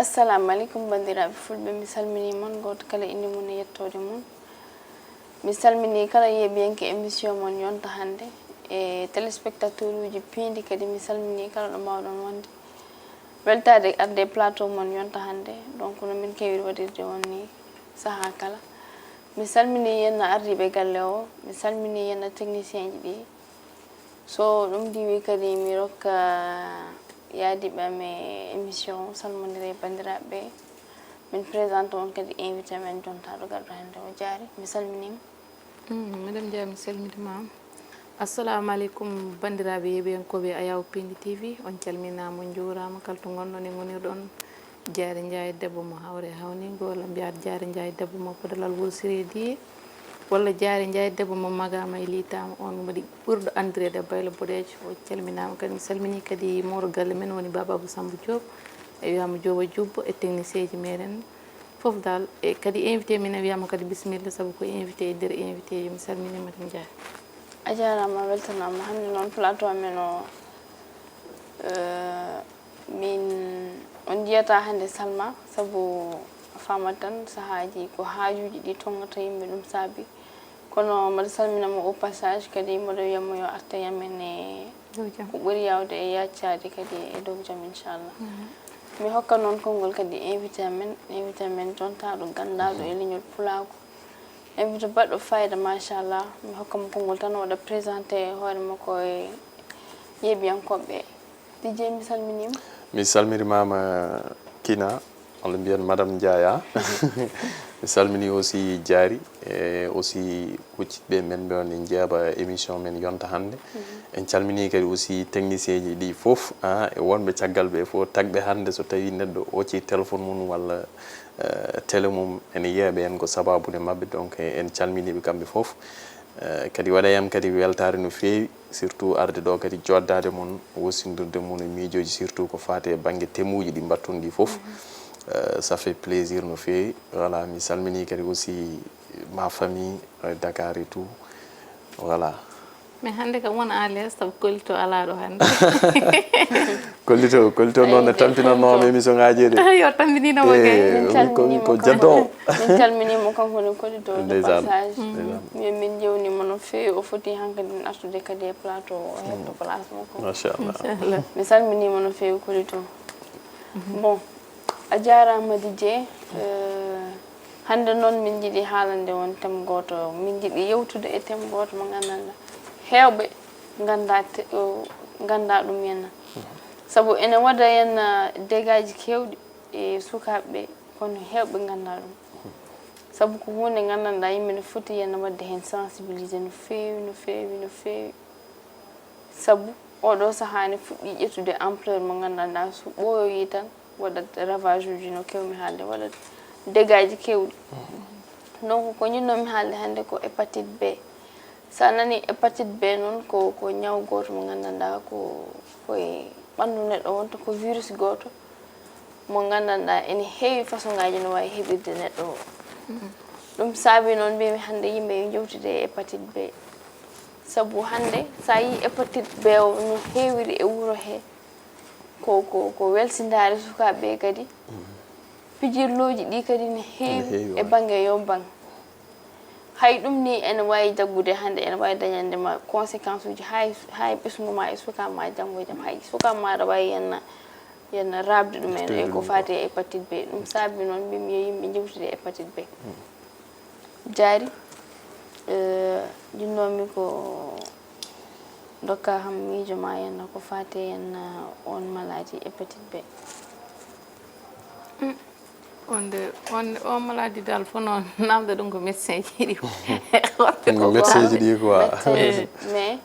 assalamu alaikum bandiraɓe fulɓe mi salmini mon goto kala inde mum e yettode mum mi salmini kala yeɓiyanke émission mon yonta hande e téléspectateur uji piindi kadi mi salmini kala ɗo mbawɗon wonde weltade arde plateau mon yonta hande donc no min kewiri waɗirde wonni saaha kala mi salmini yenna ardiɓe galle o mi salmini yenna technicien ji ɗi so ɗum diwi kadi mi rokka yaadiɓe ame émission salmodire bandiraɓe min présente on kadi invité men jontaɗo garɗo hande o Diary mi salminima madame Dia mi salmitimama assalamu aleykum bandiraɓe yeɓiyankoɓe Ayaw Pindi TV on calminama on juurama kala to gonɗon e gonirɗon Diary Ndiaye debbo mo hawre hawnigo walla mbiyat Diary Ndiaye debbo mo podalal Woursiri Diye walla Diary Ndiaye debbo mo magama e litama on waɗi ɓurɗo andirede Baylo Bodejo o calminama kadi mi salmini kadi mawɗo galle men woni Baba Abou Samba Diop e wiyama Dioba Jubbo e technicien ji meɗen foof dal e kadi invité min e wiyama kadi bisimilla saabu ko invité e nder invité mi salmini madame Dia a jarama weltanama hande noon plateau amen o min on jiyata hande Salma saabu famat tan sahaji ko haajuji ɗi tongata yimɓe ɗum saabi kono mbaɗa salminamo au passage kadi mbaɗa wiyamo yo arta yamen e ko ɓuuri yawde e yaccade kadi e dow jaam inchallah mi hokka noon konngol kadi invité men jontaɗo gandaɗo e leñol pulago invité baɗɗo fayida machallah mi hokkamo konngol tan waɗa présenté hoore makko e yeɓiyankoɓe DJ mi salminima mi salminimama Kina walla mbiyan madame Diaya mi salmini aussi Diary e aussi hucciɓe men ɓe on jeeɓa émission men yonta hande en calmini kadi aussi technicien ji ɗi foof e wonɓe caggal ɓe fof tagɓe hande so tawi neɗɗo occi téléphone mum walla télé mum ene yeeɓe en ko sababude mabɓe donc en calminiɓe kamɓe foof kadi waɗayam kadi weltare no fewi surtout arde ɗo kadi joddade mon wossindurde mum e miijoji surtout ko fate e banggue temuji ɗi mbatton ɗi foof ça fait plaisir no fewi voilà mi salmini kadi aussi ma famille Dakar et tout voilà mais hande kam wona à l'aise saabu kollito ala ɗo hande kollito noon ne tampinannomi émission ngaji ɗe yo tampininomo kay ko jaddo min calminimo kanko ne kollito de passage min jewnima no fewi o foti hankadi artude kadi e plateau o hebdo place makko machallah mi salminima no fewi kollito bon a jarama DJ hande noon min jiiɗi haalande won thème goto min jiiɗi yewtude e thème goto mo gandanɗa hewɓe ganda ɗum henna saabu ene waɗa henna dégaji kewɗi e sukaɓeɓe kono hewɓe ganda ɗum saabu ko hunde gandanɗa yimɓe ne foti henna wadde hen sensibilisé no fewi saabu oɗo saaha ne fuɗɗi ƴettude ampleur mo gandanɗa so ɓooyoyi tan waɗat ravage uji no kewmi haalde waɗat dégaji kewɗi donc ko ñinnomi haalde hande ko hépatite B sa nani hépatite B noon ko ñaw goto mo gandanɗa koye ɓandu neɗɗo wonta ko virus goto mo gandanɗa ene heewi façon ngaji no wawi heɓirde neɗɗo o ɗum saabi noon mbimi hande yimɓe yo jewtide e hépatite B saabu hande sa yi hépatite B o no heewiri e wuuro he ko welsindare sukaɓe kadi pijirloji ɗi kadi ne heewi e banggue yo bang hay ɗum ni ene wawi jaggude hande ene wawi dañandema conséquence uji hay ɓesguma e sukama janggo e jaam hay sukama aɗa wawi yenna rabde ɗumen e ko fati e hépatite B ɗum saabi noon mbimi yo yimɓe jewtude e hépatite B Diary jinnomi ko dokka ham miijo ma yenna ko fati yenna on maladie hépatite B on maladie dal fo noon namde ɗum ko médecin ji ɗi médecin ji ɗi quoi mais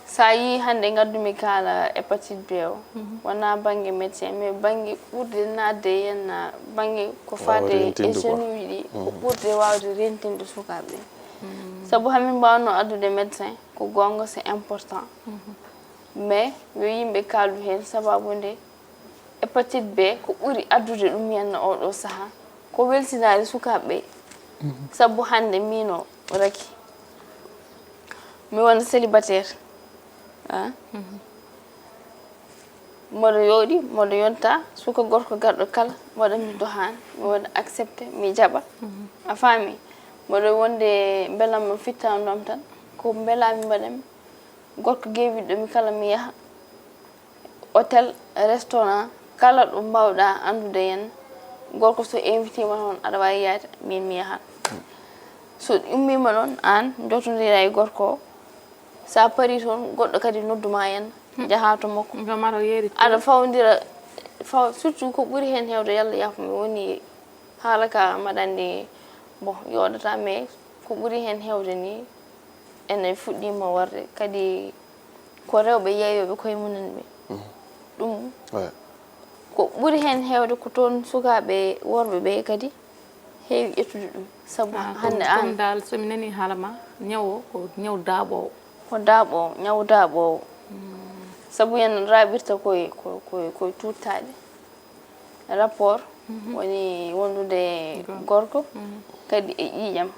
sa yi hande gaddumi kala hépatite B o wona banggue médecin mais banggue ɓurde nadde yenna banggue ko fate e jeune uji ɗi ko ɓurde wawde rentinde sukaɓe saabu hamin mbawno addude médecin ko gonga c'est important mais yo yimɓe kaldu hen sababude hépatite B ko ɓuri addude ɗum henna oɗo saaha ko welsinare sukaɓeɓe saabu hande mino Raky mi wona célibataire moɗo yooɗi moɗo yonta suka gorko garɗo kala waɗa mi dohan mi waɗa accepté mi jaɓa a faami moɗo wonde belamma fittanɗom tan ko belami mbaɗami gorko geewiɗo mi kala mi yaha hôtel restaurant kala ɗo mbawɗa andude hen gorko so invité ma toon aɗa wawi yaade min mi yahan so ummima noon an jotodira e gorko o sa pari toon goɗɗo kadi nodduma hen jaha to makko aɗa fawdira surtout ko ɓuuri hen hewde yalla yafmi woni haala ka maɗandi bon yoɗata mais ko ɓuuri hen hewde ni ene fuɗɗima warde kadi ko rewɓe yeeyoɓe koye munen ɓe ɗum ko ɓuri hen hewde ko toon sukaɓe worɓe ɓe kadi heewi ƴettude ɗum sabu hande an dal somi nani haala ma ñaw ko ñaw daaɓowo ko daaɓowo ñaw daaɓowo sabu en raɓirta koye tuttaɗe rapport woni wondude gorko kadi e ƴiƴam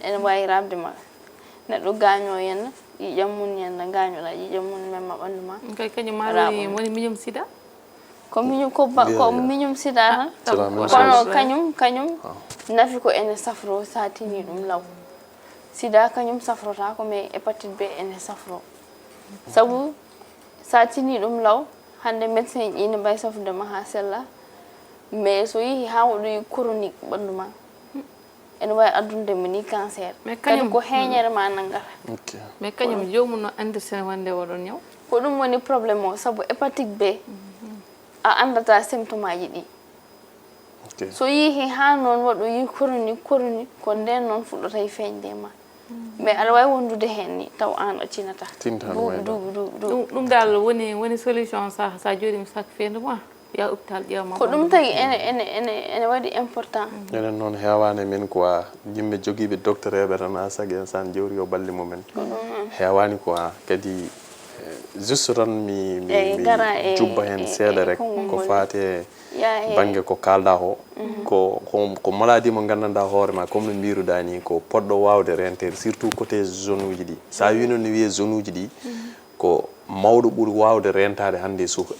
ene wawi rabde ma neɗɗo gaaño henna ƴiƴam mum henna gaañoɗa ƴiƴam mum memma ɓandu ma kay kañum ma woni miñum sida ko miñum sida tan kono kañum nafi ko ene safro sa tini ɗum law sida kañum safrota ko mais hépatite B ene safro sabu sa tini ɗum law hande médecin ƴini mbay safrude ma ha sella mais so yeehi ha waɗoyi chronique ɓandu ma ene wawi addunde mo ni cancer kadi ko heeñere ma nangata mais kañum jomum no andirtene wonde oɗon ñaw ko ɗum woni probléme o sabu hépatite B a andata symptôme aji ɗi so yeehi ha noon waɗoyi chronique ko nden noon fuɗɗota e feeñde ma mais aɗa wawi wondude hen ni taw an a cinata duuɓi ɗum dal woni solution sa jooɗimi sak fenduma ya hôpital ƴewma ko ɗum tagi ene waɗi important enen noon hewani men quoi yimɓe joguiɓe docteur eɓe tan ha saago en san jewri yo balle mumen hewani quoi kadi juste tan mi jubba hen seeɗa rek ko fate banggue ko kalɗa ko maladie mo gandanɗa hoorema comme no mbiruɗa ni ko poɗɗo wawde rentede surtout côté zone uji ɗi sa wi noon no wiye zone uji ɗi ko mawɗo ɓuuri wawde rentade hande suka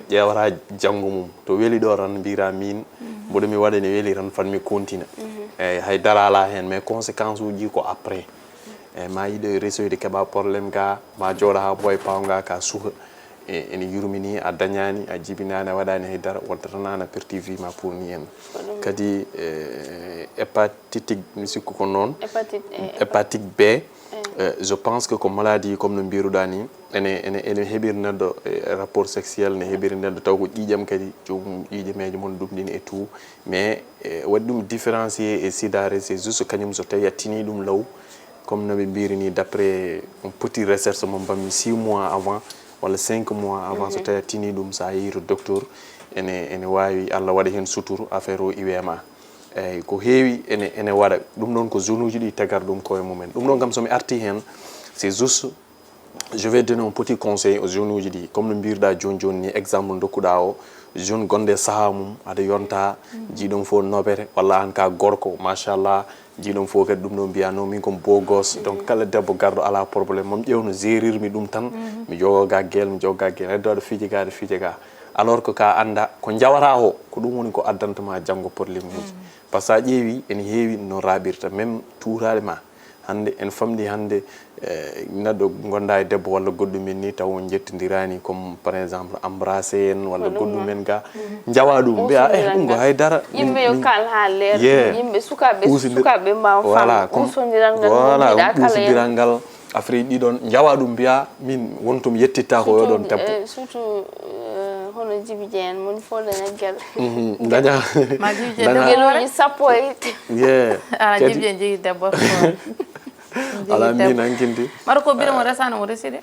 ƴewata janggo mum to weeli ɗo tan mbira min mboɗo mi waɗa ne weeli tan fanmi continue eyyi hay darala hen mais conséquence uji ko après eyyi ma yiiɗo e réseau keeɓa probléme ga ma jooɗo ha ɓooya pawga ka suka ene yurmini a dañani a jibinani a waɗani haydara wonta tan an a perti vie ma pour ni en kadi hépatite mi sikku ko noon hépatite B je pense que ko maladie comme no mbiruɗa ni ene heɓiri neɗɗo rapport sexuel ne heɓiri neɗɗo taw ko ƴiƴam kadi jomum ƴiƴameje mon ɗumɗini et tout mais waɗi ɗum différencier e sidare c'est juste kañum so tawi a tini ɗum law comme noɓe mbiri ni d' après un petit recherche mo mbammi 6 mois avant walla 5 mois avant so tawi a tini ɗum sa yeehi to docteur ene wawi Allah waɗa hen suturu affaire o iwema eyyi ko heewi ene waɗa ɗum ɗon ko zone uji ɗi tagar ɗum koye mumen ɗum ɗon kam somi arti hen c'est juste je vais donner un petit conseil aux jeunes uji ɗi comme no mbirɗa joni joni ni exemple dokkuɗa o jeune gonɗe saaha mum aɗa yonta jiiɗon fo nobere walla an ka gorko machallah jiiɗon fo kadi ɗum ɗo mbiyano min kom beau gosse donc kala debbo garɗo ala probléme mom ƴewno gérirmi ɗum tan mi jogoga guel heddo aɗa fiije ga alors que ka anda ko jawata o ko ɗum woni ko addantama janggo probléme uji par ce que sa ƴeewi ene heewi no raɓirta même tuurade ma hande en famɗi hande neɗɗo gonda e debbo walla goɗɗumen ni taw on jettodirani comme par exemple embrassé en walla goɗɗumen ga jawa ɗum mbiya ɗum ko haydara yimɓe yo kal ha leer yimɓe sukaɓe mbawa fam usodiral ngal affaire ɗiɗon jawa ɗum mbiya min wontum yettitta ko yoɗon debbo surtout hono Djiby Dieng mon fo daña gel daña ma Djiby Dieng geloji sappo e Djiby Dieng jogui debbo ala min hankindi mara ko bira mo resano mo reside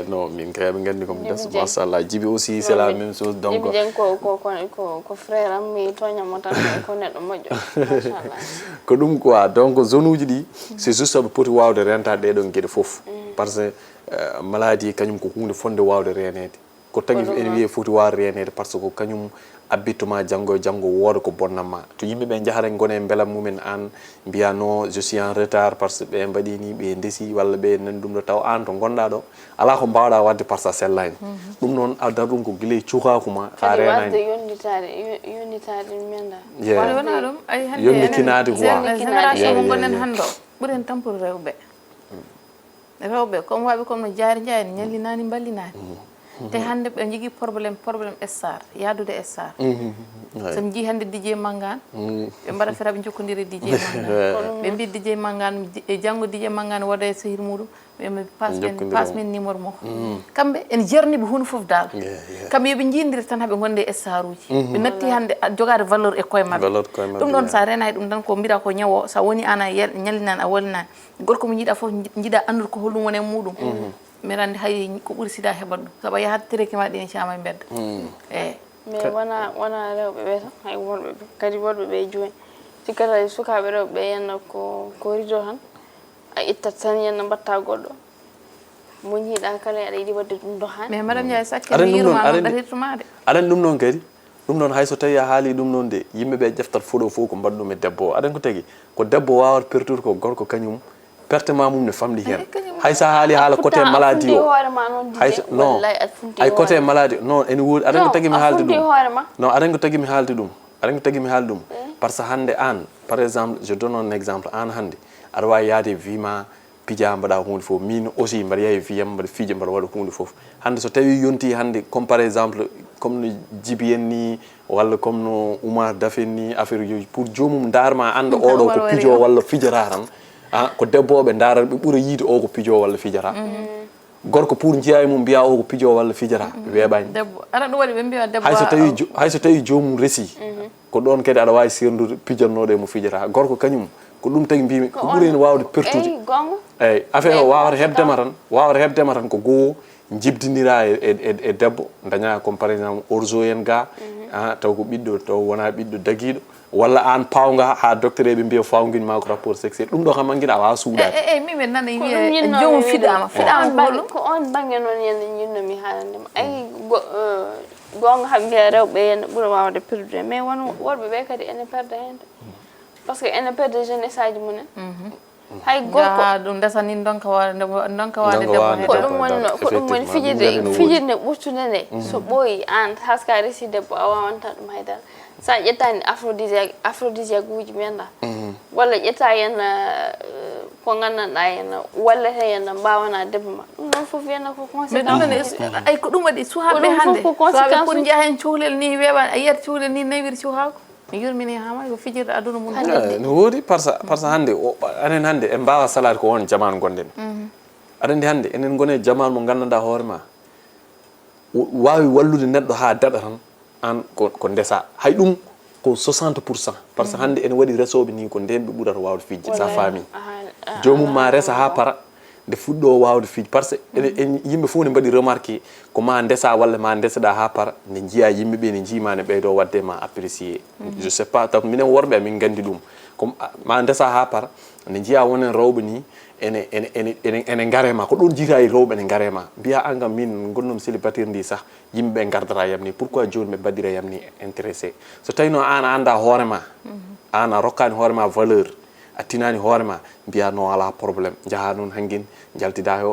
non min kay ɓe gandi komi des machallah Djiby aussi c'est la même chose donc Djiby Dieng ko frère am mi toñamo tan ko neɗɗo moƴƴo machallah ko ɗum quoi donc zone uji ɗi c'est juste saɓe poti wawde rentade ɗeɗon gueɗe foof par ce que maladie kañum ko hunde fonde wawde renede ko tagi en wiye foti war renede par ce que kañum habitement janggo wodo ko bonnama to yimɓe ɓe jahare gone belam mumen an mbiya non je suis en retard parce que ɓe mbaɗini ɓe ndesi walla ɓe nan ɗum ɗo taw an to gonɗa ɗo ala ko mbawɗa wadde par ça sellani ɗum noon adda ɗum ko guiley cukakuma ha renani yonnitade menda wona ɗum ay hande yonnikinade génération mo gonen hande o ɓuuren tampol rewɓe comme waɓe comme no jaari jayani ñallinani ballinani te hande ɓe jogui probléme star yadude star somi jii hande DJ Mangane ɓe mbaɗa fera ɓe jokkodiri DJ Mangane ɓe mbi DJ Mangane e janggo DJ Mangane waɗa e sehil muɗum ɓe passe men numéro makko kamɓe en jerniɓe hunde foof dal kamɓe yoɓe jindiri tan haaɓe gonde star uji ɓe natti hande jogade valeur e koye mabɓe ɗum ɗon sa renayi ɗum tan ko mbira ko ñawo sa woni an a ñallinani a wallinani gorko mo jiiɗa foof jiiɗa andude ko holɗum woni e muɗum mbeɗa andi hay ko ɓuuri sida heɓat ɗum saabu yahat tereki ma ɗi en cama e mbedda mais wona rewɓe ɓe tan hay worɓe ɓe kadi worɓe ɓe joni sikkata sukaɓe rewɓe ɓe yenna ko rido tan a ittat tan yenna mbatta goɗɗo mo jiiɗa kala aɗa yiiɗi wadde ɗum dohani mais madame Ndiaye sakke mi yirma noon ɗatirtumade aɗani ɗum noon kadi ɗum noon hayso tawi a haali ɗum noon de yimɓeɓe ƴeftat foɗo fof ko mbaɗɗum e debbo o aɗani ko tagui ko debbo wawata pertude ko gorko kañum pertement mum ne famɗi hen hay sa haali haala côté maladie o non ay côté maladie non ene woodi aɗa ko tagui mi haalde ɗum non aɗa ko tagui mi haalde ɗum par ce que hande an par exemple je donne un exemple an hande aɗa wawi yaade wima pija mbaɗa hunde fof min aussi mbaɗa yeehi wiyam mbaɗa fiija mbaɗa waɗa hunde fof hande so tawi yonti hande comme par exemple comme no Djiby en ni walla comme no Oumar Dafen ni affaire yoji pour jomum darma anda oɗo ko pijo walla fijata tan ko debboɓe daara ɓe ɓuura yiide o ko pijo walla fijata gorko pour jiya mum mbiya o ko pijo walla fijata weeɓani debbo aɗa ɗum waɗi ɓe mbiya debbo hayso tawi jomum resi ko ɗon kadi aɗa wawi serdude pijannoɗo e mo fijata gorko kañum ko ɗum tagui mbimi ko ɓuuri hen wawde pertude eyyi affaire o wawata hebdema tan ko goho jibdinira e debbo daña comme par exemple orzo en ga taw ko ɓiɗɗo taw wona ɓiɗɗo daguiɗo walla an pawga ha docteur eɓe mbiya fawguinma ko rapport sexuel ɗum ɗo kam anguina a wawa suuɗade mimin nana wiye jomum fiɗama ko on banggue noon yende jinnomi haalandema ayi gonga ham mbiya rewɓe henna ɓuura wawde perdude mais won worɓe ɓe kadi ene perda hende par ce que ene perde jeunesse aji munen hay gorko ɗum desani donka wade debbo ko ɗum woni fijirde ɓurtude nde so ɓooyi an haska resi debbo a wawanta ɗum haydara sa ƴettani aphrodisiaque uji menda walla ƴetta henna ko gandanɗa henna wallete henna mbawana debbo ma ɗum ɗon foof yenna ko conséquence ay ko ɗum waɗi suhaɓe hande suhaɓe pour jaa hen cuhlel ni weeɓani a yiyat cuhlel ni nawiri cuhako mi yurmini hama ko fijirde aduna mum no woodi par ce que hande anen hande en mbawa salade ko won jamanu gonɗen aɗa andi hande enen gone jamanu mo gandanɗa hoore ma wawi wallude neɗɗo ha daɗa tan an ko ndesa hay ɗum ko 60% par ce que hande ene waɗi resoɓe ni ko nden ɓe ɓuurata wawde fijde sa faami jomum ma resa ha para nde fuɗɗo wawde fijde par ce que yimɓe fof ne mbaɗi remarqué ko ma ndesa walla ma ndeseɗa ha para nde jiiya yimɓeɓe ne jiima ne ɓeydo wadde ma apprécié je sais pas taw minen worɓe amin gandi ɗum comme ma ndesa ha para nde jiiya wonen rewɓe ni ene garema ko ɗon jiita e rewɓe ne garema mbiya angam min gonnomi célibataire ndi sah yimɓeɓe gardata yam ni pourquoi joni ɓe mbaɗira yam ni intéressé so tawi no an a anda hoorema an a rokkani hoorema valeur a tinani hoorema mbiya no ala probléme jaaha noon hanguin jaltida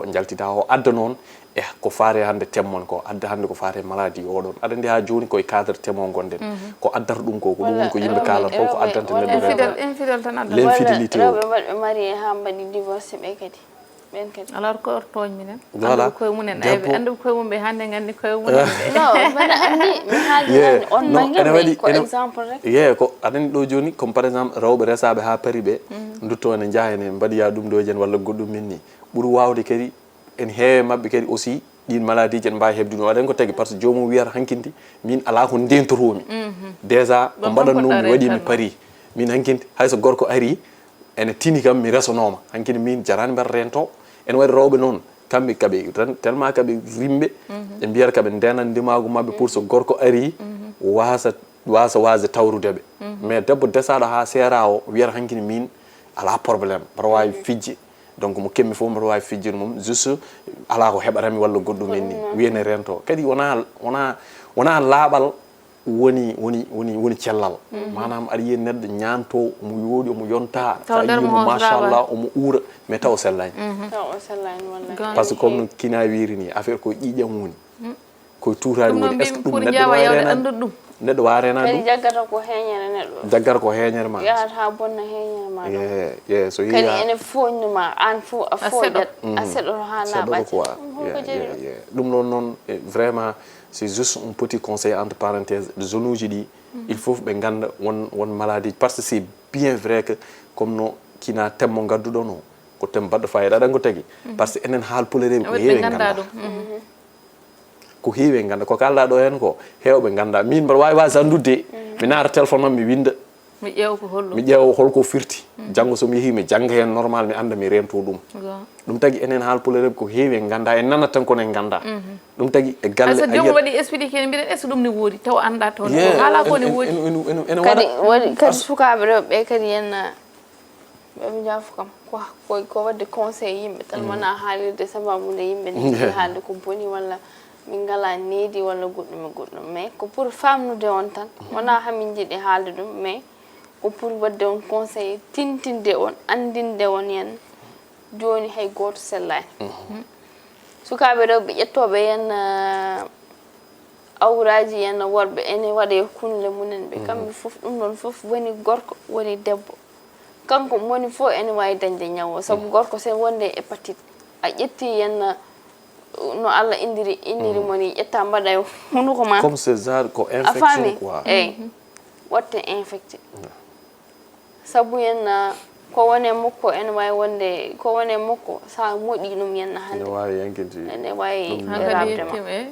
o adda noon e ko faare hande temmon ko adda hande ko faare maladie oɗon aɗa andi ha joni koye cadre temmo gonɗen ko addata ɗum ko ɗum woni ko yimɓe kalata ko addanta neɗɗo infidèle tan adda l'infidélité rewɓe mbaɗɓe marié ha mbaɗi divorce ɓe kadi ɓen kadi alors ko ortoñ minen andu koye munen ayɓe andu koye mum ɓe hande gandi koye munen non mbaɗa andi mi haaldani on banggue ko exemple rek ko aɗani ɗo joni comme par exemple rewɓe resaɓe ha paari ɓe dutto ene jaaha ene mbaɗiya ɗum ɗo jen walla goɗɗum min ni ɓuuri wawde kadi en heewe mabɓe kadi aussi ɗin maladie ji en mbawi hebdude waɗen ko tagui par ce que jomum wiyata hankinti min ala ko ndentoromi déjà ko mbaɗannumi mi waɗi mi paari min hankinti hayso gorko ari ene tini kam mi resonoma hankkadi min jarani mbaɗa rento ene waɗi rewɓe noon kamɓe kaɓe tellement kaɓe rimɓe ɓe mbiyata kaɓe ndenan ndimagu mabɓe pour so gorko ari wasa wasde tawrudeɓe mais debbo desaɗo ha seera o wiyata hankkadi min ala probléme mbaɗa wawi fijje donc mo kemmi fof mboɗo wawi fijjir mum juste ala ko heɓatami walla goɗɗum en ni wiyene rento kadi wona laaɓal woni cellal manam aɗa yiya neɗɗo ñanto omo yooɗi omo yonta sa yimo machallah omo uura mais taw sellani par ce que comme no Kina wiri ni affaire ko ƴiƴam woni koye tuutani woni est ce que ɗum neɗɗo wa renade ɗum jaggata ko heñere neɗɗo jaggata ko heñere ma yahat ha bonna heñere ma ye so kadi ene foñnuma an fo a foƴat a seɗoto ha laaɓaji ɗum ɗon noon vraiment c'est juste un petit conseil entre parenthèses de zone uji ɗi il faut ɓe ganda won maladie parce que c'est bien vrai que comme no Kina temmo gadduɗon o ko tem baɗɗo fayida aɗa ngo tagui par ce que enen haalpulereɓe ko heewi ganda ko heewi ganda ko kalɗa ɗo hen ko hewɓe ganda min mbaɗa wawi wasa andudde mi naata téléphone am mi winda mi ƴeewa holko firti janggo somi yeehi mi jangga hen normal mi anda mi rento ɗum ɗum tagui enen haalpulereɓe ko heewi ganda en nanat tan kono en ganda ɗum tagui e galle a jomum waɗi expliqué ne mbiɗen est ce que ɗum ne woodi taw anda toon haala ko ne woodi kadi waɗi kadi sukaɓe rewɓe kadi henna ɓeɓe jaafu kam ko wadde conseil yimɓe tan wona haalirde sababude yimɓe ne jiɗi haalde ko boni walla min ngala needi walla goɗɗum mais ko pour famnude on tan wona hamin jiiɗi haalde ɗum mais ko pour wadde on conseil tintinde on andinde on yen joni hay goto sellani sukaɓe rewɓe ƴettoɓe yen awraji yen worɓe ene waɗe kunle munen ɓe kamɓe foof ɗum ɗon foof woni gorko woni debbo kanko moni fof ene wawi dañde ñawo saabu gorko sen wonde hépatite a ƴetti yen no Allah indiri moni ƴetta mbaɗa e hunuko ma comme ce genre ko infection quoi eyyi watte infecté saabu yen ko wone makko ene wawi wonde ko wone makko sa moɗi ɗum yen hande ene wawi rabdema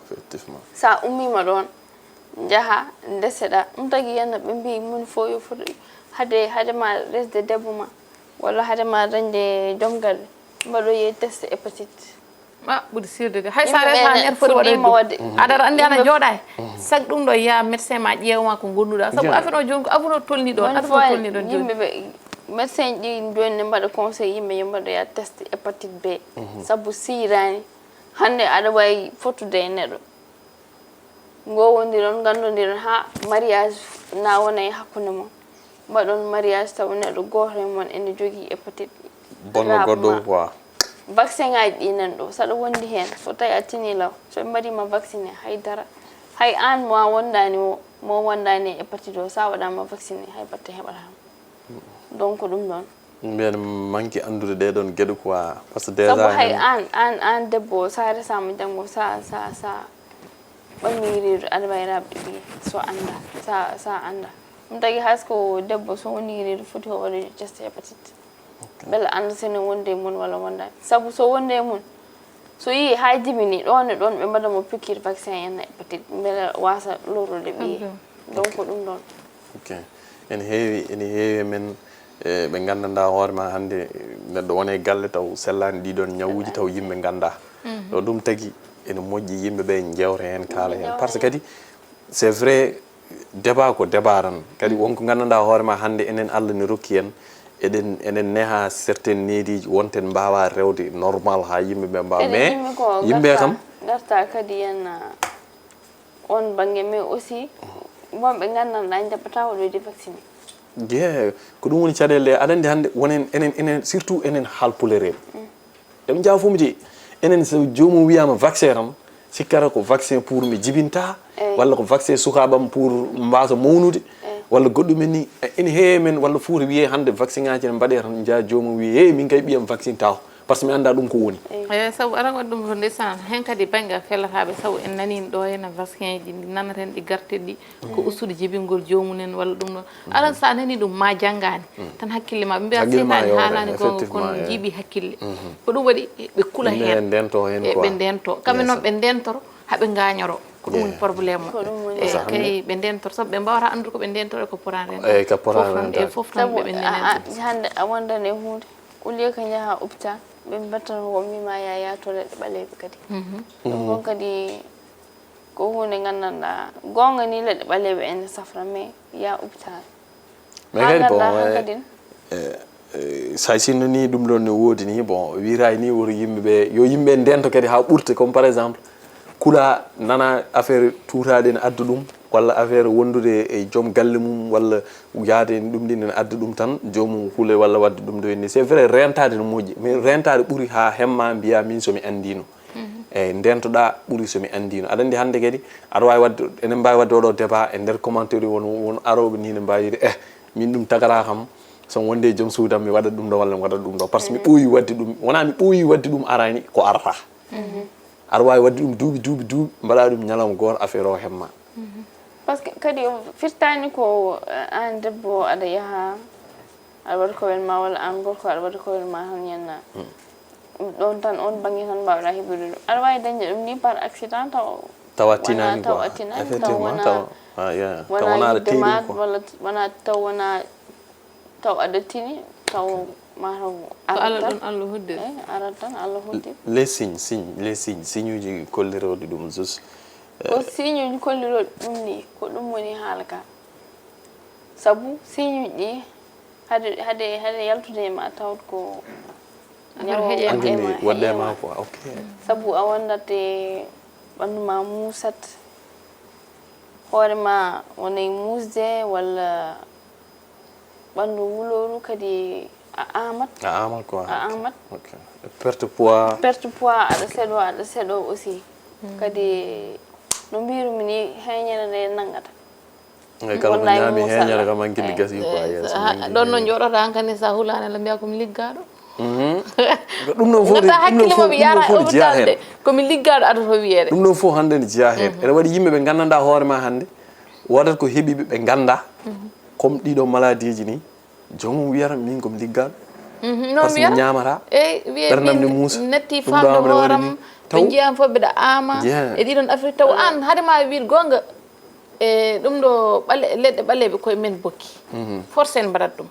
effectivement sa ummima ɗon jaaha ndeseɗa ɗum tagui yen ɓe mbi mun fo yo foti hadema resde debbo ma walla hadema dañde joom galle mbaɗo ye test hépatite ɓuuri sirde de hay sa reta nder foti waɗa aɗa andi ana jooɗa sac ɗum ɗo ya médecin ma ƴeewma ko gonduɗa saabu affaire o joni ko afuno tolni ɗon afuno tolni ɗon yimɓeɓe médecin ɗi joni ne mbaɗa conseil yimɓe yo mbaɗo ya test hépatite B saabu sirani hande aɗa wawi fottude e neɗɗo gowodiron gandodiron ha mariage na wona e hakkude mon mbaɗon mariage taw neɗɗo goto e mon ene jogui hépatite bonno goɗɗo quoi vaccin ngaji ɗi nan ɗo saɗa wondi hen so tawi a tini law so ɓe mbaɗima vacciné haydara hay an mo wondani mo wondani hépatite o sa waɗama vacciné hay batte heɓatama donc ɗum ɗon mbiyen manque andude ɗeɗon gueɗe quoi par ce que déjà saabu hay an debbo sa resama janggo sa ɓammi reedu aɗa wawi rabde ɓiye so anda sa anda ɗum tagui haysko debbo so woni reedu foti o waɗa test hépatite beele anda sene wonde mun walla wondani saabu so wonde mun so yi ha jibini ɗon e ɗon ɓe mbaɗamo piqûre vaccin en hépatite beele wasa lorrude ɓiye donc ɗum ɗon ok ene heewi men ɓe gandanɗa hoore ma hande neɗɗo wone galle taw sellani ɗiɗon ñawuji taw yimɓe ganda ɗo ɗum tagui ene moƴƴi yimɓeɓe jewta hen kaala hen par ce que kadi c'est vrai débat ko débat tan kadi wonko gandanɗa hoore ma hande enen Allah ne rokki en enen neha certaine neediji wonten mbawa rewde normal ha yimɓeɓe mbawa mais yimɓe kam garta kadi en on banggue mais aussi wonɓe gandanɗa jaɓata waɗoyde vacciné ko ɗum woni caɗele aɗa andi hande wonen enen surtout enen haalpulereɓe eɓe jaa fof mi jeeyi enen so jomum wiyama vaccin tan sikkata ko vaccin pour mi jibinta walla ko vaccin sukaɓam pour mbasa mawnude walla goɗɗumen ni ene heewi men walla fuuta wiye hande vaccin ngaji ne mbaɗe tan jaa jomum wiye hey min kay ɓiyam vaccin taw par ce que mi anda ɗum ko woni eyi saabu aɗa waɗi ɗum ko ndeysan hen kadi banggue fellataɓe saabu en nanino ɗo henna vaccin ji ɗi nanaten ɗi garteɗi ko ustude jibingol jomumen walla ɗum ɗon alan sa nani ɗum ma janggani tan hakkille ma ɓe mbiya seytani haalani gonga kono jiiɓi hakkille ko ɗum waɗi ɓe kula hen ɓe ndento kamɓe noon ɓe ndentoro haaɓe gañoro ko ɗum woni probléme o eyi kay ɓe ndentoro saabu ɓe mbawata andude koɓe ndentoro ko poran rende foof tan ɓeɓe ndento hande a wondane e hunde au lieu que jaaha hôpital ɓe mbattata ko mbima ya to leɗɗe ɓaleɓe kadi ɗum ɗon kadi ko hunde gandanɗa gonga ni leɗɗe ɓaleɓe ene safra mais ya hôpital mais kadi bon sa sinno ni ɗum ɗon ne woodi ni bon wiray ni woro yimɓeɓe yo yimɓe ndento kadi ha ɓurta comme par exemple kula nana affaire tuutaɗe ne adda ɗum walla affaire wondude e joom galle mum walla yaade ɗum ɗi ne adda ɗum tan jomum huule walla wadde ɗum ɗo henni c'est vrai rentade no moƴƴi mais rentade ɓuuri ha hemma mbiya min somi andino eyyi ndentoɗa ɓuuri somi andino aɗa andi hande kadi aɗa wawi wadde enen mbawi wadde oɗo débat e nder commentaire won aroɓe ni ne mbawi min ɗum tagara kam son wonde e joom suudam mi waɗat ɗum ɗo walla mi waɗat ɗum ɗo par ce que mi ɓooyi wadde ɗum wona mi ɓooyi wadde ɗum arani ko arata aɗa wawi wadde ɗum duuɓi mbaɗa ɗum ñalawma goto affaire o hemma par ce que kadi firtani ko an debbo aɗa yaaha aɗa waɗa kowel ma walla an gorko aɗa waɗa kowel ma tan yenna ɗon tan on banggue tan mbawɗa heɓude ɗum aɗa wawi dañde ɗum ni par accident tawa tinani quoi effectivement taw wona aɗa teeɗi quoi walla wona taw wona taw aɗa tini taw mataw Allah ɗon Allah hoddi arat tan Allah hoddi les signes uji kolliroɗi ɗum juste ko signe uji kolliroɗi ɗum ni ko ɗum woni haala ka saabu signe uji ɗi hade yaltude e ma tawat ko ñawo waɗde ma quoi ok saabu a wondate ɓandu ma musat hoore ma wonay musde walla ɓandu wuloru kadi a amat quoi a amat ok perte poids aɗa seeɗo aussi kadi no mbirumi ni heñere nde nangata kala ko ñaami heñere kam an kindi gasi quoi yes ɗon no joɗota hankani sa hulani ala mbiya komi liggaɗo ɗum ɗon fof gata hakkille moɓe yara hôpital komi liggaɗo aɗa to wiyede ɗum ɗon fof hande ne jeeya hen ene waɗi yimɓe ɓe gandanɗa hoore ma hande wodat ko heeɓiɓe ɓe ganda comme ɗiɗo maladie ji ni jomum wiyata min komi liggaɗo par ce que ñamata ɓerdam ne muusa netti famde hooram ɓe jiyam fof mbeɗa ama e ɗiɗon afrique taw an haadema wiide gonga e ɗum ɗo leɗɗe ɓaleɓe koye men bokki force en mbaɗat ɗum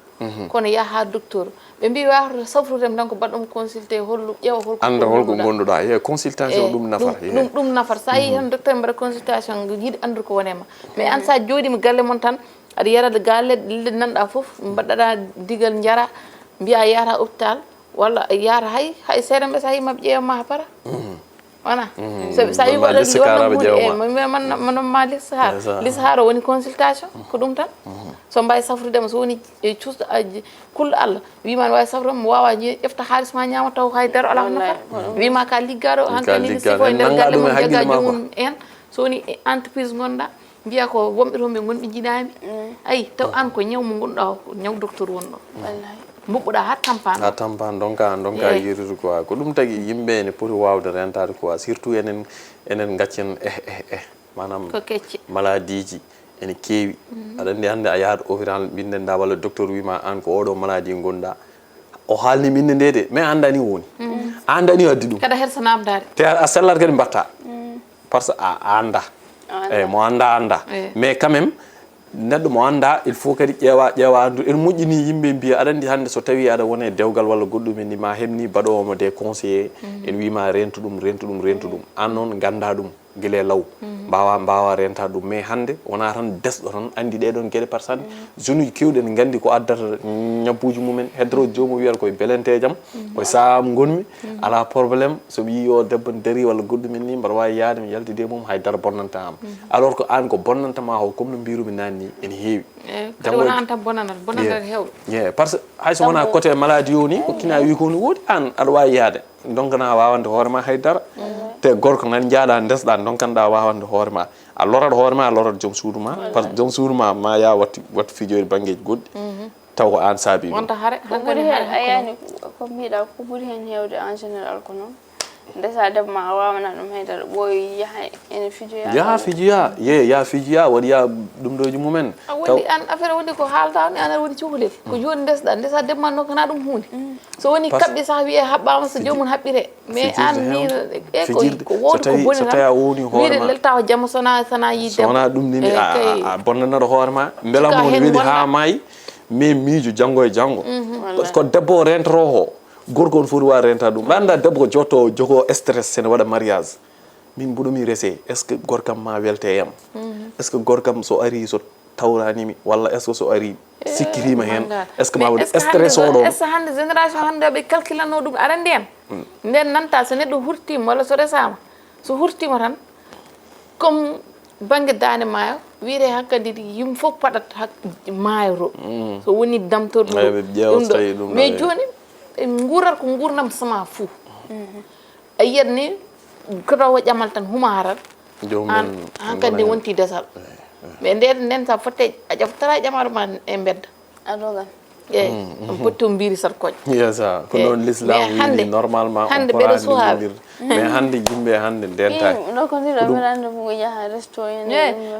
kono yaha docteur ɓe mbi wawata safrudem tan ko mbaɗɗum consulté hollu ƴeewa holko anda holko gonduɗa ye consultation ɗum nafata ɗum nafata sa yi tan docteur mbaɗa consultation yiiɗi andude ko wonema mais an sa jooɗima galle mon tan aɗa yarade ga leɗɗe nanɗa foof mbaɗɗaɗa digal jara mbiya yahata hôpital walla yahata hay seeɗa mbe sa yimaɓe ƴeewama ha para wona sa wi waɗanma listihara woni consultation ko ɗum tan so mbawi safrudema so woni cuusɗo kulɗo Allah wima ne wawi safrudema mo wawa ƴefta haaliss ma ñama taw haydara ala nafa wima ka liggaɗo hankkadi sifo e nder galle mum jagga jomum en so woni entreprise gonɗa mbiya ko wonɓe toon ɓe gonɓe jiɗami ayi taw an ko ñaw mo gonɗa o ñaw docteur wonɗo mbuɓɓuɗa ha tampane donka yirude quoi ko ɗum tagui yimɓe ne poti wawde rentade quoi surtout enen gaccen manam ko kecce maladie ji ene keewi aɗa andi hande a yahat hôpital bindenda walla docteur wima an ko oɗo maladie gonɗa o haalni minde nde de mais andani woni andani addi ɗum kada her sanamdade te a sellat kadi mbatta par ce que a anda eyyi mo anda mais quand même neɗɗo mo anda il faut kadi ƴeewa andu en moƴƴini yimɓe mbiya aɗa andi hande so tawi aɗa wone dewgal walla goɗɗum ni ma heɓni mbaɗowomo des conseillers en wima rentu ɗum an noon ganda ɗum guila law mbawa rentade ɗum mais hande wona tan desɗo tan andi ɗeɗon gueɗe par ce que jeunes uji kewɗi en gandi ko addata ñabbuji mumen heddoro jomum wiyata koye belentejam koye saham gonmi ala probléme somi yi o debbo ne daari walla goɗɗumen ni mbaɗa wawi yaade mi yaltide mum haydara bonnanta am alors que an ko bonnantama o comme no mbirumi nani ni ene heewi wona an tan bonanat hewɗo par ce que hayso wona côté maladie o ni ko kina wi ko no woodi an aɗa wawi yaade donkana wawande hoorema haydara te gorko nan jaaɗa ndesɗa donkanɗa wawande hoorema a lorat hoorema a lorat joom suudu ma par ce que joom suudu ma ya wattu fijoyde banggueji goɗɗi taw ko an saabi wonta haare ayani ko mbiɗa ko ɓuuri hen hewde en général ko noon ndesa debbo ma a wawana ɗum haydara ɓooyi yaha ene fijoya ya fijoya waɗiya ɗum ɗoji mumen woni an affaire woni ko haalta ni an aɗa woni cukalel ko joni ndesa debbo ma nokkana ɗum hunde so woni kaɓɓe sah wiye haɓɓama so jomum haɓɓire mais an ni ko wodi ko boni tan wiide lelta ko jamma sona yi debbo sona ɗum nini a bonnanaɗo hoorema beelama woni weeli ha maayi mais miijo janggo e janggo par ce que debbo o rentoro ho gorko on foti wawi rentade ɗum anda debbo ko jotto jogo stress sene waɗa mariage min mboɗomi rese est ce que gorkam ma welte yam est ce que gorkam so ari so tawranimi walla est ce que so ari sikkirima hen est ce que ma wadi stress oɗo est ce hande génération hande ɓe calculano ɗum aɗa nden nden nanta so neɗɗo hurtima walla so resama so hurtima tan comme banggue dande maayo wiire hakkadi yimɓe fof paɗat maayo to so woni damtorɗo ɗum mais joni nguurat ko gurdam sama fou a yiyat ni kotowo ƴamal tan huma harat an hankadi wonti desal mais nden sa fotte a ƴaftata ƴamaɗo ma e bedda adogan potto mbiri sat koƴ yesa ko noon l'islam wiini normalement hande ɓeɗo suhaɓe mais hande yimɓe hande ndentaki no ko ndiro mirande bugo jaha resto en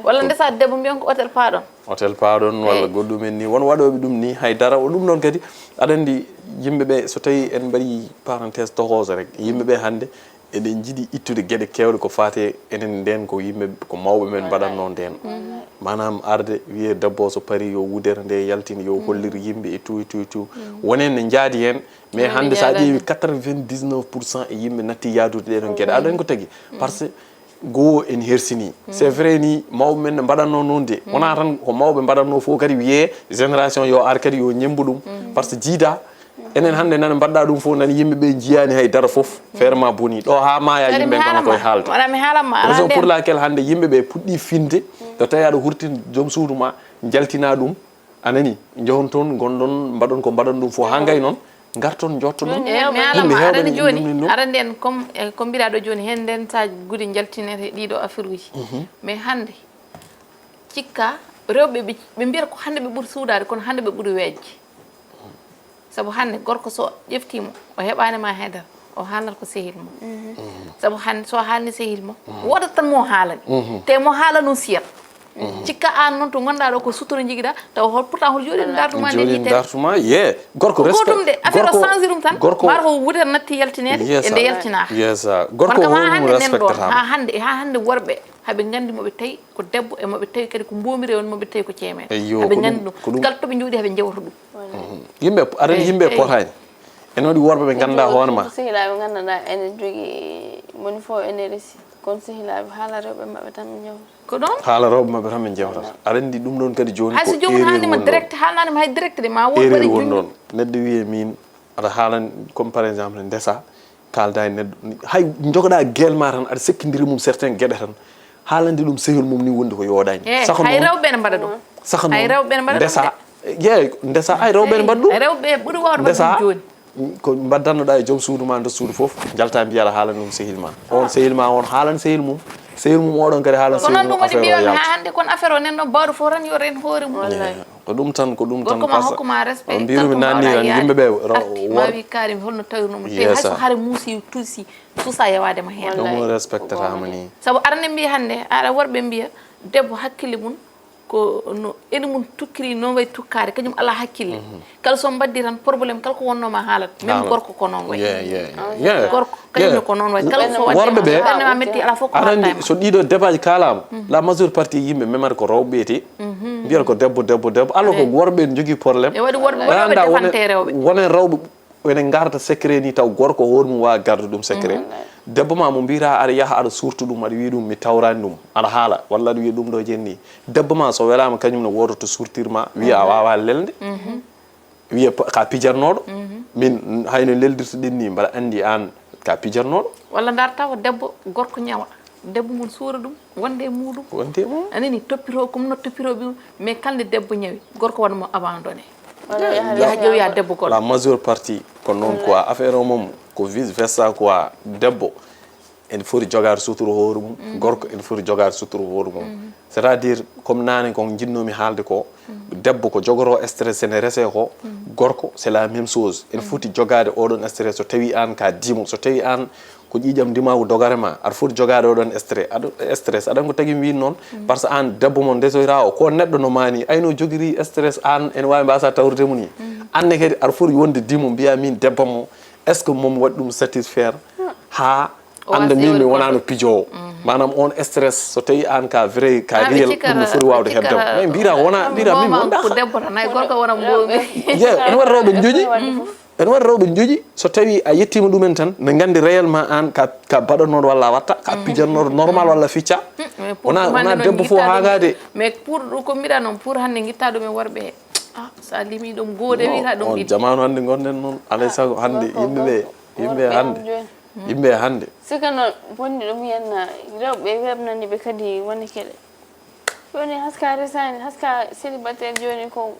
walla ndesa debbo mbiyon ko hôtel paaɗon walla goɗɗum en ni won waɗoɓe ɗum ni haydara o ɗum noon kadi aɗa andi yimɓeɓe so tawi en mbaɗi parenthèse tohose rek yimɓeɓe hande eɗen jiiɗi ittude gueɗe kewɗe ko fate enen nden ko yimɓe ko mawɓe men mbaɗatno nden manam arde wiye debbo so paari yo wudere nde yaltina yo hollir yimɓe e tout wonen ne jaadi hen mais hande sa ƴeewi 99% e yimɓe natti yadude ɗeɗon gueɗe aɗa ko tagui par ce que goo en hersini c'est vrai ni mawɓe men ne mbaɗatno noon de wona tan ko mawɓe mbaɗatno fof kadi wiye génération yo ar kadi yo ñembu ɗum par ce que jiida enen hande nana mbaɗɗa ɗum fof nani yimɓeɓe jiyani haydara foof feere ma boni ɗo ha maya yimɓe kono koye haalta raison pour laquelle hande yimɓeɓe puɗɗi finde so tawi aɗa hurtin joom suudu ma jaltina ɗum anani jehon toon gonɗon mbaɗon ko mbaɗon ɗum fof ha gay noon garton jotto ɗum aɗa joni aɗa nden comme ko mbiɗa ɗo joni hen nden sa guudi jaltinete ɗiɗo affaire uji mais hande cikka rewɓe ɓe mbiyata ko hande ɓe ɓuuri suudade kono hande ɓe ɓuuri weejje sabu hande gorko so ƴeftimo o heɓanima haydara o haalnata ko sehil mo sabu hande so haalni sehil mo wodat tan mo haalani te mo haala noon siyat cikka an noon to gonɗa ɗo ko sutoro jiguiɗa taw pourtant hoto jooɗi dartuma nde yite dartuma ye gorko gotum de affaire o change ɗum tan mbar ko wutere natti yaltinede e nde yaltinaka gorko ha hande nen ɗon ha hande worɓe haɓe gandi moɓe tawi ko debbo e moɓe tawi kadi ko mbomiri on moɓe tawi ko ceemeɗe haɓe gandi ɗum kala toɓe jooɗi haɓe jewta ɗum yimɓe aɗani yimɓe potani ene waɗi worɓe ɓe ganduɗa hoore ma sehilaɓe ganduɗa ene jogui moni fo ene resi kono sehilaɓe haala rewɓe mabɓe tan ɓe jewta ko ɗon haala rewɓe mabɓe tan ɓe jewtata aɗa andi ɗum ɗon kadi joni hayso jomum haalnima direct haalnanima hay direct de ma won erreur won ɗon neɗɗo wiye min aɗa haalan comme par exemple ndesa kalda e neɗɗo hay jogoɗa guelma tan aɗa sekkidiri mum certain gueɗe tan haalande ɗum sehil mum ni wonde ko yoɗani hay rewɓe ne mbaɗa ɗum hay rewɓe ne mbaɗa ndesa ye ndesa ay rewɓe ne mbaɗa ɗum rewɓe ɓuuri wawde waɗa ɗum joni ko mbaddannoɗa e joom suudu ma nder suudu foof jalta mbiyaɗa haalana ɗum sehil ma on sehil ma on haalan sehil mum oɗon kadi haalan sehil mum affaire o yalta ha hande kono affaire o nen ɗon bawɗo fof tan yo ren hoore mum ko ɗum tan gorkoma hokkuma respect mbirumi nanni tan yimɓeɓe ma wi karim holno tawirnomo te hayso haare muusi tuusi suusa yewadema hen ɗum respectatama ni saabu arane mbiya hande aɗa worɓe mbiya debbo hakkille mum ko no ene mum tukkiri non way tukkare kañum ala hakkille kala so mbaddi tan probléme kala ko wonnoma haalat même gorko ko noon way gorko kañum ko noon way kala so worɓe ɓe ma metti ala fof ko aɗa so ɗiɗo débat ji kalama la majeure partie yimɓe memata ko rewɓe ɓeete mbiyata ko debbo alors ko worɓe ne jogui probléme e waɗi worɓe defante rewɓe wonen rewɓe ene garda secret ni taw gorko hoore mum wawa garde ɗum secret debbo ma mo mbira aɗa yaaha aɗa surtu ɗum aɗa wiya ɗum mi tawrani ɗum aɗa haala walla aɗa wiya ɗum ɗo jenni debbo ma so welama kañum ne wodo to surtirma wiya a wawa lelde wiya ka pijarnoɗo min hayno leldirta ɗen ni mbaɗa andi an ka pijarnoɗo walla darta ko debbo gorko ñawa debbo mum suura ɗum wonde e muɗum anani toppito comme no toppiroɓe mais kalde debbo ñawi gorko waɗamo abandonné yaha ƴeewoya debbo goɗɗo la majeure partie ko noon quoi affaire o mom ko vice versa quoi debbo ene foti jogade suturo hoore mum gorko ene foti jogade suturo hoore mum c' est à dire comme nane ko jinnomi haalde ko debbo ko jogoro stress ene rese ko gorko c' est la même chose ene foti jogade oɗon stress so tawi an ka dimo so tawi an ko ƴiƴam dimawu dogare ma aɗa foti jogade oɗon stress aɗan ko tagui win noon par ce que an debbo mo ndesoyra o ko neɗɗo no mani ayno joguiri stress an ene wawi mbasa tawrdemo ni anne kadi aɗa foti wonde dimo mbiya min debbo mo est ce que momi waɗi ɗum satisfaire ha anda min mi wonano pijowo manam on stress so tawi an ka vrai ka réel ɗum no foti wawde heddemo mais mbira wona mbira min wonda ko debbo tan ay gorko wona mbomi ene waɗa rewɓe joñi ene waɗi rewɓe joƴi so tawi a yettima ɗumen tan ne gandi réellement an ka baɗannoɗo walla watta ka pijannoɗo normal walla ficca wona debbo fof hagade mais pour ko mbiɗa noon pour hande guitta ɗum e worɓe he sa limi ɗum goode wiita ɗum ɗiɗi jamanu hande gonɗen noon alay sago hande yimɓe hande sika noon bonni ɗum henna rewɓe weɓnaniɓe kadi woni keɗe joni haska resani haska célibataire joni ko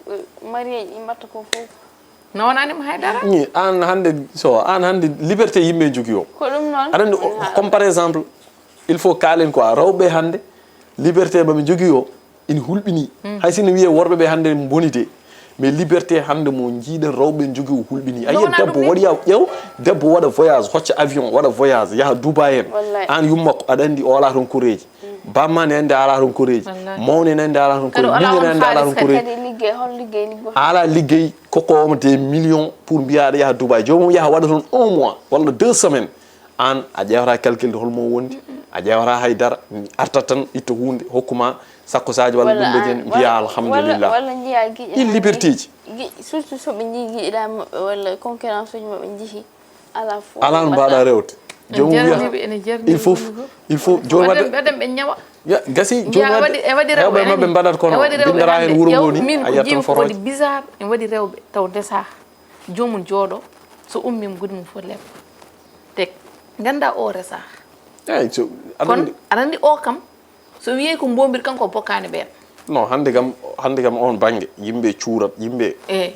mariage mbatta ko fof no wonanima haydara an hande liberté yimɓe jogui o ko ɗum noon aɗa andi comme par exemple il faut kalen quoi rewɓe hande liberté maɓe jogui o ina hulɓini hay sino wiye worɓeɓe hande bonide mais liberté hande mo jiiɗen rewɓe jogui o hulɓini a yiyat debbo waɗiya ƴeew debbo waɗa voyage hocca avion waɗa voyage yaha Dubai en an yummako aɗa andi o ala ton koreji bamma ne andi ala ton koreji mawne ne andi ala ton koreji ɓingue ne andi ala ton koreji ala liggey kokowoma des millions pour mbiya aɗa yaha Dubai jomum yaha waɗa toon 1 mois walla 2 semaines an a ƴewata calculde holmo wondi a ƴewata haydara artat tan itta hunde hokkuma sakko saji walla ɗum ɗo jen mbiya alhamdulillah walla jiya guiƴi il liberté ji surtout soɓe jii guiɗiɗa maɓɓe walla concurrence uji maɓe jeehi ala fof ala no mbaɗa rewde jomum wiya il faut joni waɗen ɓe ñawa gasi joni rewɓe mabɓe mbaɗat kono bindara hen wuuro ngo ni a yiyat tan waɗi bizarre en waɗi rewɓe taw desa jomum jooɗo so ummima gudi mum fof lebba te ganda o resa eyyi kono aɗa andi o kam so wiye ko bombir kanko bokkani ɓen non hande kam on banggue yimɓe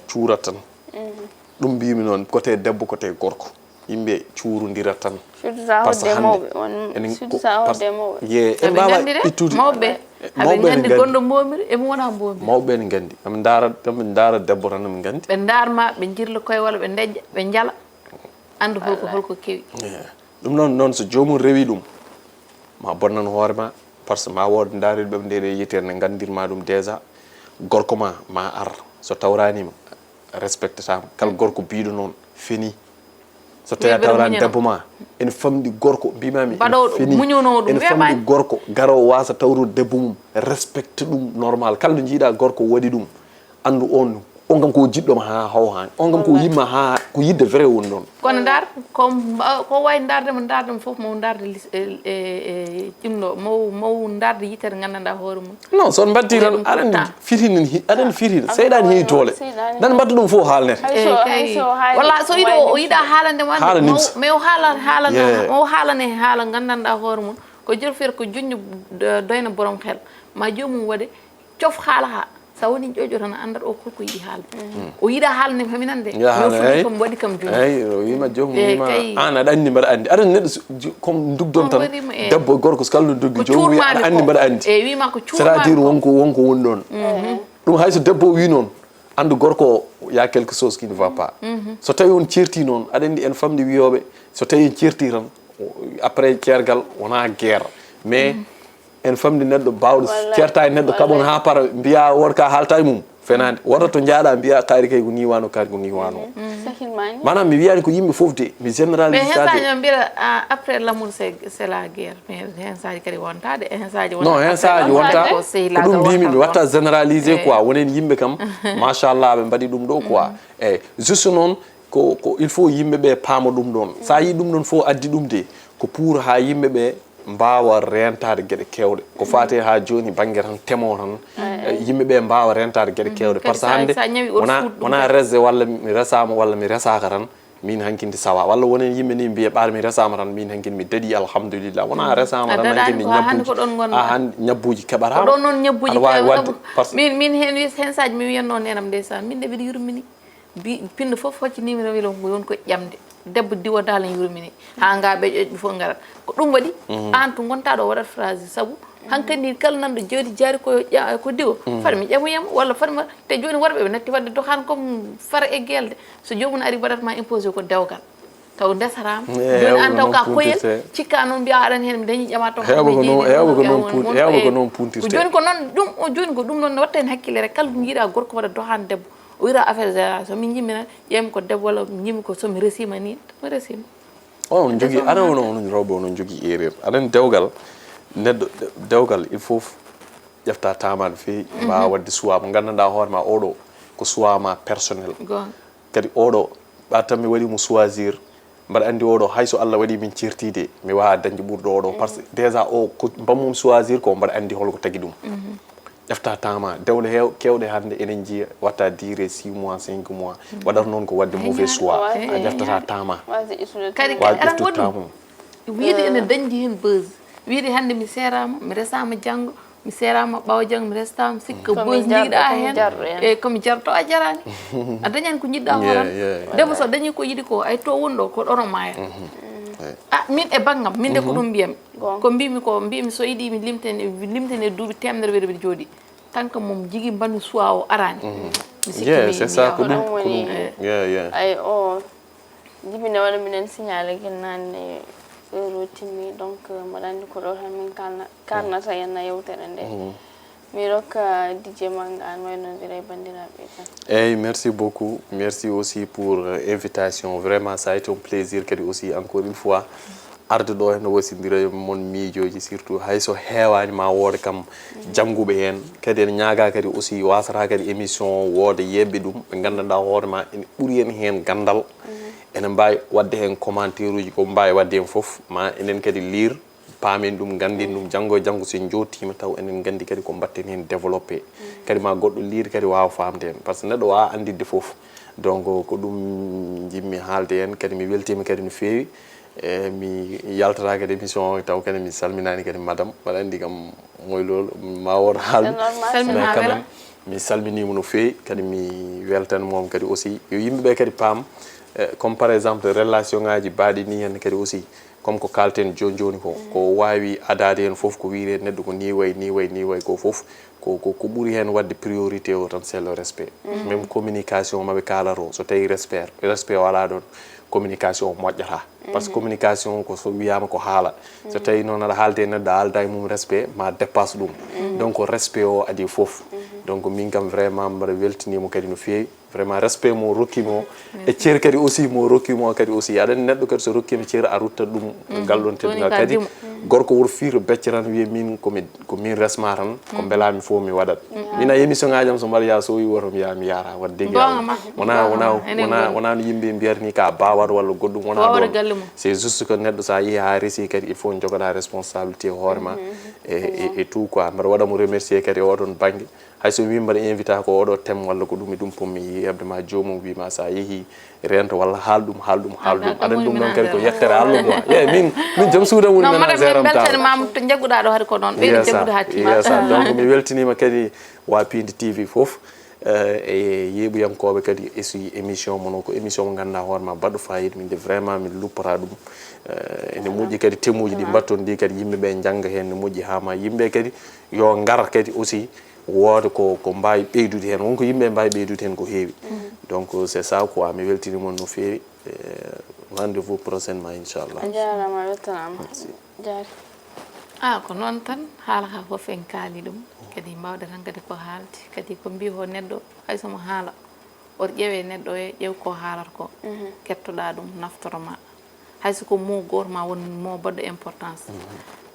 cuurat tan ɗum mbimi noon côté debbo côté gorko yimɓe cuurodirat tan ye en mbawa ittude mawɓe haɓe gandi gonɗo mbomir emo wona mbomir mawɓe ne gandi amin daara debbo tan min gandi ɓe darma ɓe jirla koye walla ɓe dejƴa ɓe jala andu holko kewi ɗum noon so jomum rewi ɗum ma bonnan hoorema par ce que ma wood daariɗo ɓe ndeɗe yitere ne gandirma ɗum déjà gorko ma ar so tawranima respectatama kala gorko biɗo noon fini so tawi a tawrani debbo ma ene famɗi gorko mbimami ene famɗi gorko garowo wasa tawrude debbo mum respecte ɗum normal kala ɗo jiiɗa gorko waɗi ɗum andu on kam ko jiɗɗoma ha hawhani on kam ko yimma ha ko yidde vrai woni ɗon kono dar ko way dardemo foof mo darde ƴimɗo mo darde yitere gandanɗa hoore mum non son mbatti tan aɗani fitina seyɗani heewi doole nan mbatta ɗum fof haalnete walla so yiɗo o yiiɗa haalande mais o haalane haala gandanɗa hoore mum ko jolfere ko joñƴo doyna borom xel ma jomum waɗe cof haala ha sa woni ƴoƴo tan andat o kolko yiɗi haalde o yiɗa haalde faminande kam waɗi kam joni eyyi o wima jomum wima an aɗa andi mbaɗa andi aɗa neɗɗo comme dugdon tan debbo gorko so kala no dogui jomum wi aɗa andi mbaɗa andi eyyi wima ko c'est à dire wonko woni ɗon ɗum hayso debbo wi noon andu gorko ya quelque chose qui ne va pas so tawi on certi noon aɗa andi en famde wiyoɓe so tawi en certi tan après ceergal wona guerre mais en famde neɗɗo bawɗo certa e neɗɗo kaɓon ha para mbiya wonka haalta e mum fenade wonta to jaaɗa mbiya kaari kay ko ni wano kaari ko ni wano manam mi wiyani ko yimɓe foof de mi généralise mais hen saji mbiyata après l'amour c'est la guerre mais hen saji kadi wontade hen saji non hen saji wonta ko ɗum mbimi mi watta généralisé quoi wonen yimɓe kam machallah ɓe mbaɗi ɗum ɗo quoi eyyi juste noon ko il faut yimɓeɓe paama ɗum ɗon sa yi ɗum ɗon fof addi ɗum de ko pour ha yimɓeɓe mbawa rentade gueɗe kewɗe ko fate ha joni banggue tan temo tan yimɓeɓe mbawa rentade gueɗe kewɗe par ce que hande wona resde walla mi resama walla mi resaka tan min hankkindi sawa walla wonen yimɓe ni mbiya ɓaade mi resama tan min hankkindi mi daɗi alhamdulillah wona resama tan hankkindi ñabbuji keɓata ɗon noon ñabbuji min hen saji mi wiyanno nenam ndeysan min de mbiɗa yurmini pinde foof hocci numéro wilo won ko ƴamde debbo diwa dal en yurmini ha ngaɓe ƴoƴɓe fof garat ko ɗum waɗi an to gonta ɗo waɗat phrase saabu hankkadi kala nanɗo jooɗi jaari ko diwa fade mi ƴamuyam walla fadema te joni worɓe ɓe natti wadde dokan comme fara e guelde so jomum ari waɗatma imposé ko dewgal taw desarama joni an taw ka koyel cikka noon mbiya aɗani hen mi dañi ƴama to hewɓe ko noon puntirte joni ko noon ɗum joni ko ɗum noon watta hen hakkille rek kala ɗum jiiɗa gorko waɗa dohan debbo o wira affaire génération min jimmina ƴeemi ko debbo walla jimmi ko somi resima ni mi resima on jogui aɗa wona onon rewɓe onon jogui erreur aɗani dewgal neɗɗo dewgal il faut ƴefta tamade fewi mbawa wadde choix mo gandanɗa hoorema oɗo ko choix ma personnel kadi oɗo ɓatta mi waɗi mo choisir mbaɗa andi oɗo hayso Allah waɗi min certide mi wawa dañde ɓurɗo oɗo par ce que déjà o ko bammum choisir ko mbaɗa andi holko tagui ɗum ƴefta tama dewle kewɗe hande enen jiiya watta duré 6 mois 5 mois waɗata noon ko wadde mauvais choix a ƴeftata tama kadi aɗa waɗum wiide ene dañdi hen buzz wiide hande mi serama mi resama janggo mi serama ɓawa janggo mi restama sikka buzz jiiɗa hen e komi jarto a jarani a dañani ko jiɗɗa horan debbo so dañi ko yiɗi ko ay to wonɗo ko ɗono maya min e baggam min de ko ɗum mbiyami ko mbimi so yiɗi mi limtene duuɓi temedere weɗe jooɗi tant que mom jigui bandu choix o arani mi sikki c'est ça ko ɗum ay o jibine waɗa minen signalé ken nanne heure timmi donc mbaɗa andi ko ɗo tan min karnata henna yewtere nde mi rokka DJ Manga an waynodira e bandiraɓe tan eyyi merci beaucoup merci aussi pour invitation vraiment ça a été un plaisir kadi aussi encore une fois arde ɗo hen wasindira mon miijoji surtout hayso heewani ma wooda kam jangguɓe hen kadi en ñaaga kadi aussi wasata kadi émission wooda yebɓe ɗum ɓe gandanɗa hoorema ene ɓuuri en hen gandal ene mbawi wadde hen commentaire uji ko mbawi wadde hen foof ma enen kadi lire paamen ɗum gandin ɗum janggo e janggo so jottima taw enen gandi kadi ko mbatten hen développé kadi ma goɗɗo lire kadi wawa famde hen par ce que neɗɗo wawa andidde foof donc ko ɗum jimmi haalde hen kadi mi weltima kadi no fewi mi yaltata kadi émission o taw kadi mi salminani kadi madame mbaɗa andi kam moylol ma won haalmi mais quand même mi salminimo no fewi kadi mi weltan mom kadi aussi yo yimɓeɓe kadi paam comme par exemple relation ngaji baɗi ni hen kadi aussi comme ko kalten joni ko wawi adade hen foof ko wiire neɗɗo ko ni way ko foof ko ɓuuri hen wadde priorité o tan c'est le respect même communication maɓe kalaro so tawi respect wala ɗon communication moƴƴata par ce que communication ko so wiyama ko haala so tawi noon aɗa haalde neɗɗo a haalda e mum respect ma dépasse ɗum donc respect o adi foof donc min kam vraiment mbaɗa weltinimo kadi no fewi vraiment respect mo rokkimo e ceer kadi aussi mo rokkimo kadi aussi aɗa neɗɗo kadi so rokkima ceer a ruttat ɗum ngal ɗon teddugal kadi gorko woto fiiro becce tan wiya min ko min resma tan ko beelami fo mi waɗat min a émission ngajam so mbaɗa ya so wi woto mi yara wadde wona no yimɓe mbiyata ni ka bawat walla goɗɗum wona ɗon c'est juste que neɗɗo sa yeehi ha resi kadi il faut jogoɗa responsabilité hoorema et tout quoi mbaɗa waɗamo remercier kadi oɗon banggue hayso wi mbaɗa invita ko oɗo thème walla ko ɗum e ɗum pommi hebdema jomum wima sa yeehi rento walla haaldum aɗa ɗum ɗon kadi ko yettere Allah quoi min joom suuda woni men beltanimama to jagguɗa ɗo hari ko noon ɓeyɗo jaggude ha tima donc mi weltinima kadi wa Pindi TV foof e yeeɓuyankoɓe kadi aussi émission mono ko émission mo ganduɗa hoorema baɗɗo fayida min de vraiment min luppata ɗum ene moƴƴi kadi temuji ɗi mbatton ndi kadi yimɓeɓe jangga hen ne moƴƴi hama yimɓe kadi yo ngar kadi aussi wooda ko mbawi ɓeydude hen wonko yimɓe mbawi ɓeydude hen ko heewi donc c'est ça quoi mi weltinimon no fewi rendez-vous prochainement inchallah a jarama weltanama jaari ko noon tan haala ha foof en kaali ɗum kadi mbawde tan kadi ko haalde kadi ko mbi ho neɗɗo haysomo haala oto ƴeewe neɗɗo e ƴeew ko haalata ko kettoɗa ɗum naftoroma hayso ko mo goto ma won mo baɗɗo importance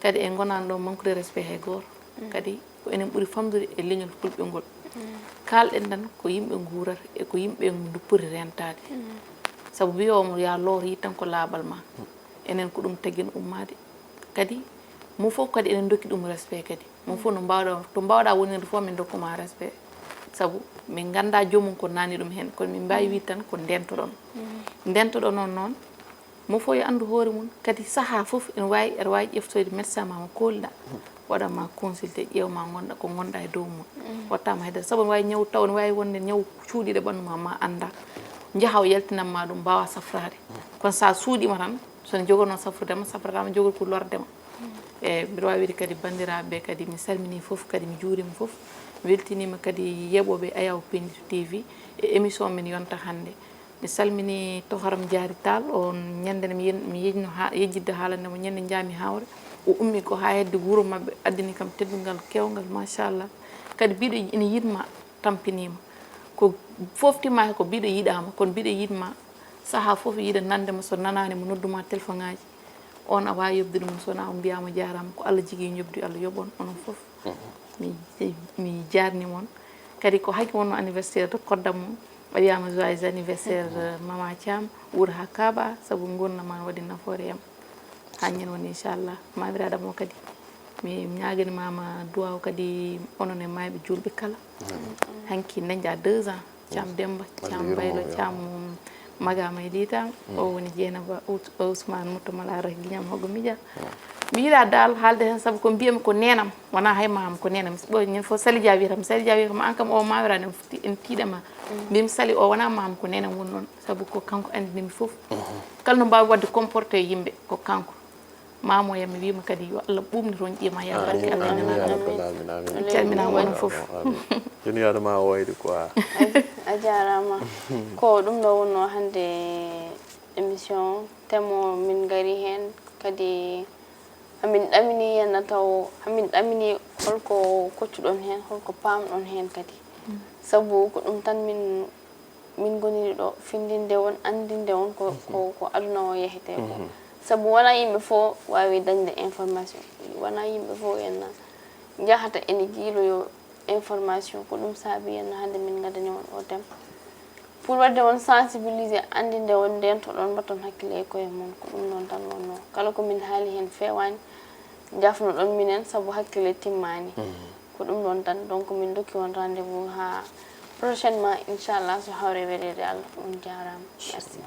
kadi en gonani ɗo manque de respect hay goto kadi ko enen ɓuuri famdude e leñol fulɓe ngol kalɗen tan ko yimɓe guurata e ko yimɓe duppori rentade saabu wiyomo ya loor yi tan ko laaɓal ma enen ko ɗum taguino ummade kadi mo fof kadi enen dokki ɗum respect kadi mo fof no mbawɗa to mbawɗa wonirde fof min dokkuma respect saabu min ganda jomum ko nani ɗum hen kono min mbawi wi tan ko ndentoɗon noon mo fof yo andu hoore mum kadi saaha fof ene wawi aɗa wawi ƴeftoyde médecin ma mo kolɗa waɗama consulté ƴewma gonɗa ko gonɗa e dow mum wattama haydara saabu ne wawi ñaw taw ne wawi wonde ñaw cuuɗiɗe ɓanduma ma anda jaaha o yaltinanma ɗum mbawa safrade kono sa suuɗima tan sono jogono safrudema safratama jogol ko lordema e mbiɗa wawi wiide kadi bandiraɓe kadi mi salmini foof kadi mi juurima foof mi weltinima kadi yeɓoɓe Ayaw Pindi TV e émission min yonta hande mi salmini Toharam Diary Tall on ñande mi yejno yejjidde haalandemo ñande jaami hawre o ummi ko ha hedde wuuro mabɓe addini kam teddungal kewgal machallah kadi mbiɗo ina yiɗma tampinima ko foftima ko mbiɗo yiɗama kono mbiɗo yiɗma saaha foof yiɗa nandema so nanani mo nodduma téléphone ngaji on a wawi yobde ɗum sowona o mbiyama jarama ko Allah jigui yobdi Allah yoɓon onon foof mi jarnimon kadi ko hakki wonno anniversaire de koddam mum waɗiyama joyeux anniversaire Mama Thiam wuuro ha Kaba sabu gurdam waɗi nafoore yam hanñen woni inchallah mamiraɗo mo kadi mi ñaguinimama duwaw kadi onon e mayɓe julɓe kala hanki dañƴa 2 ans Thiam Demba Thiam Baylo Thiam magama e ɗitan o woni Dieynaba Ousmane Moutamala Rak Guignam Hoggo Midia mi yiɗa dal haalde hen saabu ko mbiyami ko nenam wona hay mamam ko nenam ɓo ñin fo Sali Dia wiyatami Sali Dia wiyatama an kam o mawiraɗo en tiiɗama mbimi Sali o wona mamam ko nenam woni noon saabu ko kanko andinimi foof kala no mbawi wadde comporté yimɓe ko kanko mamo yam mi wima kadi yo Allah ɓumni toon ƴiima ya barke Allah nana calminama onon foof joni adama wayde quoi a jarama ko ɗum ɗo wonno hande émission temo min gari hen kadi amin ɗamini henna taw amin ɗamini holko koccuɗon hen holko pamɗon hen kadi sabu ko ɗum tan min goniri ɗo findinde won andinde won ko aduna o yehete ko sabu wona yimɓe fof wawi dañde information wona yimɓe fof henna jahata ene jiiloyo information ko ɗum saabi henna hande min gadani won o tem pour wadde won sensibiliser andinde won nden to ɗon mbatton hakkille e koye mon ko ɗum noon tan wonno kala komin haali hen fewani jafno ɗon minen sabu hakkille timmani ko ɗum ɗon tan donc min dokki won rendez-vous ha prochainement inchallah so hawre welede Allah on jarama merci